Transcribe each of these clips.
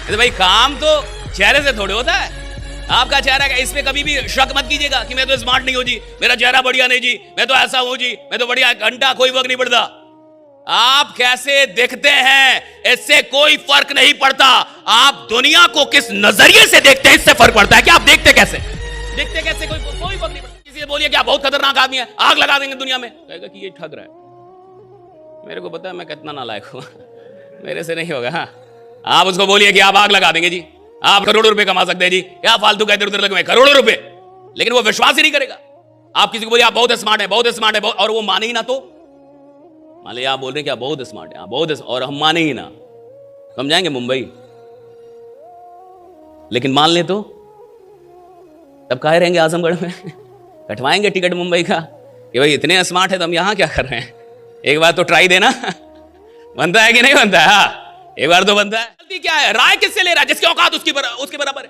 तो भाई काम तो चेहरे से थोड़े होता है। आपका चेहरा इस पे कभी भी शक मत कीजिएगा कि मैं तो स्मार्ट नहीं हूं जी, मेरा चेहरा बढ़िया नहीं जी, मैं तो ऐसा हूं जी, मैं तो बढ़िया, घंटा कोई फर्क नहीं पड़ता। आप कैसे दिखते हैं इससे कोई फर्क नहीं पड़ता, आप दुनिया को किस नजरिए से देखते हैं इससे फर्क पड़ता है कि आप देखते कैसे कोई फर्क नहीं पड़ता। किसी से बोलिए कि आप बहुत खतरनाक आदमी है, आग लगा देंगे दुनिया में, कहेगा कि ये ठग रहा है। मेरे को पता है मैं कितना नालायक हूं, मेरे से नहीं होगा। हाँ, आप उसको बोलिए कि आप आग लगा देंगे जी, आप करोड़ों रुपए कमा सकते हैं जी, क्या फालतू कहते उधर लगे करोड़ों रुपए, लेकिन वो विश्वास ही नहीं करेगा। आप किसी को बोलिए आप बहुत स्मार्ट है, बहुत स्मार्ट है, और वो माने ही ना, तो मान लिया आप बोल रहे हैं कि आप बहुत स्मार्ट है, आप बहुत, और हम माने ही ना, हम जाएंगे मुंबई। लेकिन मान ले तो तब काहे रहेंगे आजमगढ़ में, कटवाएंगे टिकट मुंबई का कि भाई इतने स्मार्ट है तो हम यहां क्या कर रहे हैं, एक बार तो ट्राई देना। बनता है कि नहीं बनता है? हाँ, एक बार तो बनता है। गलती क्या है? राय किससे ले रहा है? जिसकी औकात उसके बराबर है।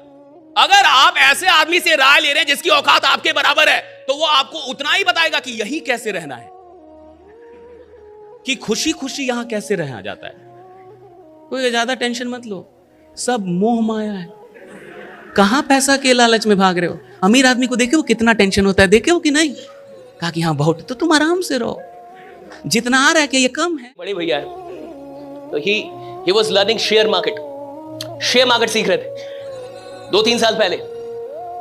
अगर आप ऐसे आदमी से राय ले रहे हैं जिसकी औकात आपके बराबर है, तो वो आपको उतना ही बताएगा कि यही कैसे रहना है, कि खुशी खुशी यहां कैसे रहा जाता है। कोई ज्यादा टेंशन मत लो, सब मोह माया है। कहां पैसा के लालच में भाग रहे हो? अमीर आदमी को देखे वो कितना टेंशन होता है, देखे हो कि नहीं? कहा कि हाँ बहुत, तो तुम आराम से रहो, जितना आ रहा है कि ये कम है। बड़े भैया है तो he was learning share market सीख रहे थे 2-3 साल पहले।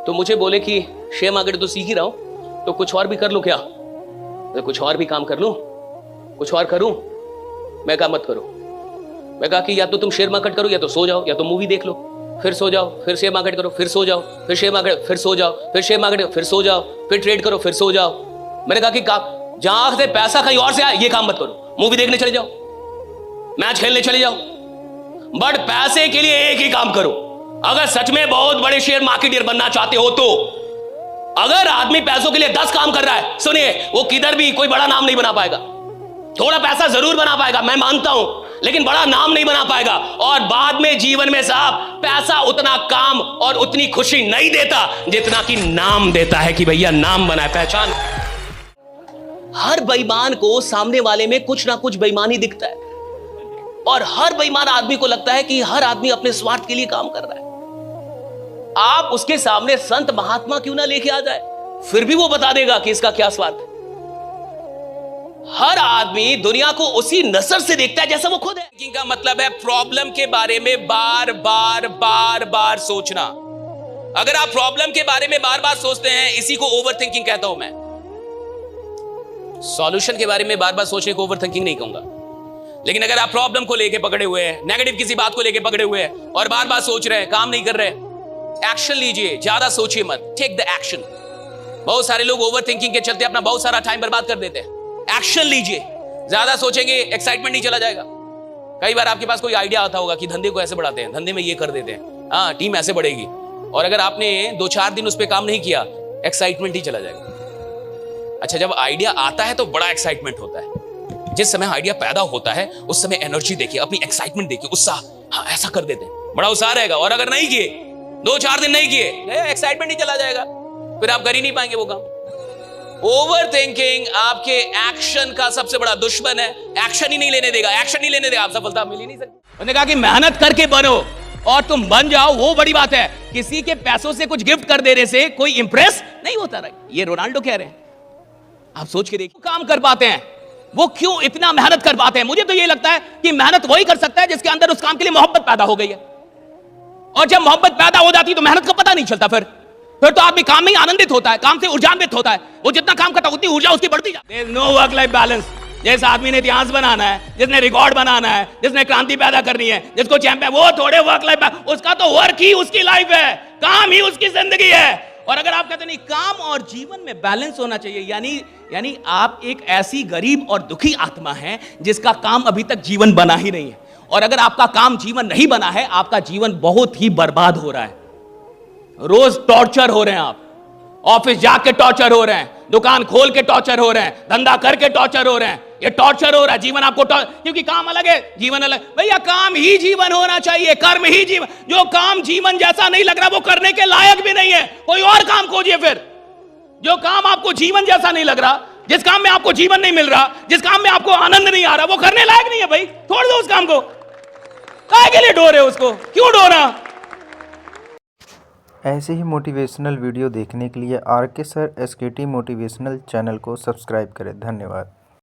तो मुझे बोले कि शेयर मार्केट तो सीख ही रहा हूं, तो कुछ और भी कर लूं क्या? तो कुछ और भी काम कर लूं, कुछ और करूं? मैं कहा मत करो। मैं कहा कि या तो तुम शेयर मार्केट करो, या तो सो जाओ, या तो मूवी देख लो, फिर सो जाओ, फिर शेयर मार्केट करो, फिर सो जाओ, फिर शेयर मार्केट, फिर सो जाओ, फिर शेयर मार्केट, फिर सो जाओ, फिर ट्रेड करो, फिर सो जाओ। मैंने कहा कि जहां से पैसा कहीं और से आए ये काम मत करो, मूवी देखने चले जाओ, मैच खेलने चले जाओ, बट पैसे के लिए एक ही काम करो। अगर सच में बहुत बड़े शेयर मार्केटियर बनना चाहते हो तो, अगर आदमी पैसों के लिए 10 काम कर रहा है, सुनिए, वो किधर भी कोई बड़ा नाम नहीं बना पाएगा। थोड़ा पैसा जरूर बना पाएगा, मैं मानता हूं, लेकिन बड़ा नाम नहीं बना पाएगा। और बाद में जीवन में साहब पैसा उतना काम और उतनी खुशी नहीं देता जितना कि नाम देता है, कि भैया नाम बना, पहचान। हर बेईमान को सामने वाले में कुछ ना कुछ बेईमानी दिखता है, और हर बेईमान आदमी को लगता है कि हर आदमी अपने स्वार्थ के लिए काम कर रहा है। आप उसके सामने संत महात्मा क्यों ना लेके आ जाए, फिर भी वो बता देगा कि इसका क्या स्वार्थ है। हर आदमी दुनिया को उसी नजर से देखता है जैसा वो खुद है। थिंकिंग का मतलब है प्रॉब्लम के बारे में बार बार सोचना। अगर आप प्रॉब्लम के बारे में बार बार सोचते हैं, इसी को ओवर थिंकिंग कहता हूं मैं। सॉल्यूशन के बारे में बार बार सोचने को ओवर थिंकिंग नहीं कहूंगा, लेकिन अगर आप प्रॉब्लम को लेके पकड़े हुए हैं, नेगेटिव किसी बात को लेके पकड़े हुए हैं और बार बार सोच रहे हैं, काम नहीं कर रहे, एक्शन लीजिए, ज्यादा सोचिए मत, टेक द एक्शन। बहुत सारे लोग ओवर थिंकिंग के चलते अपना बहुत सारा टाइम बर्बाद कर देते हैं। एक्शन लीजिए, ज्यादा सोचेंगे एक्साइटमेंट नहीं चला जाएगा। कई बार आपके पास कोई आइडिया आता होगा कि धंधे को ऐसे बढ़ाते हैं, धंधे में ये कर देते हैं, हाँ टीम ऐसे बढ़ेगी, और अगर आपने 2-4 दिन उस पर काम नहीं किया, एक्साइटमेंट ही चला जाएगा। अच्छा, जब आइडिया आता है तो बड़ा एक्साइटमेंट होता है। जिस समय आइडिया पैदा होता है उस समय एनर्जी देखिए, अपनी एक्साइटमेंट देखिए, उत्साह, हाँ ऐसा कर देते हैं, बड़ा उत्साह रहेगा। और अगर नहीं किए, 2-4 दिन नहीं किए, एक्साइटमेंट ही चला जाएगा, फिर आप कर ही नहीं पाएंगे वो काम। ओवर थिंकिंग आपके एक्शन का सबसे बड़ा दुश्मन है। एक्शन ही नहीं लेने देगा, एक्शन नहीं लेने देगा, आप सफलता मिल ही नहीं सकती। उन्होंने कहा कि मेहनत करके बनो, और तुम बन जाओ वो बड़ी बात है। किसी के पैसों से कुछ गिफ्ट कर देने से कोई इंप्रेस नहीं होता रहा। ये रोनाल्डो कह रहे हैं, आप सोच के देखिए, काम कर पाते हैं वो, क्यों इतना मेहनत कर पाते हैं। मुझे तो ये लगता है कि मेहनत वही कर सकता है जिसके अंदर उस काम के लिए मोहब्बत पैदा हो गई है, और जब मोहब्बत पैदा हो जाती है तो मेहनत का पता नहीं चलता। फिर तो आदमी काम में ही आनंदित होता है, काम से ऊर्जान्वित होता है। वो जितना काम करता है उतनी ऊर्जा उसकी बढ़ती जाती है। No work life balance. जिस आदमी ने इतिहास बनाना है, जिसने रिकॉर्ड बनाना है, जिसने क्रांति पैदा करनी है, जिसको चैंपियन, वो थोड़े वर्क लाइफ, उसका तो वर्क ही उसकी लाइफ है, काम ही उसकी जिंदगी है। और अगर आप कहते नहीं काम और जीवन में बैलेंस होना चाहिए, यानी आप एक ऐसी गरीब और दुखी आत्मा है जिसका काम अभी तक जीवन बना ही नहीं है। और अगर आपका काम जीवन नहीं बना है, आपका जीवन बहुत ही बर्बाद हो रहा है। रोज टॉर्चर हो रहे हैं आप, ऑफिस जाके टॉर्चर हो रहे हैं, दुकान खोल के टॉर्चर हो रहे हैं, धंधा करके टॉर्चर हो रहे हैं, ये टॉर्चर हो रहा है जीवन आपको। क्योंकि काम अलग है, जीवन अलग। भैया काम ही जीवन होना चाहिए, कर्म ही जीवन। जो काम जीवन जैसा नहीं लग रहा वो करने के लायक भी नहीं है, कोई और काम खोजिए। फिर जो काम आपको जीवन जैसा नहीं लग रहा, जिस काम में आपको जीवन नहीं मिल रहा, जिस काम में आपको आनंद नहीं आ रहा, वो करने लायक नहीं है भाई, छोड़ दो उस काम को। काहे के लिए ढो रहे हो उसको, क्यों ढोना? ऐसे ही मोटिवेशनल वीडियो देखने के लिए आर के सर SKT मोटिवेशनल चैनल को सब्सक्राइब करें। धन्यवाद।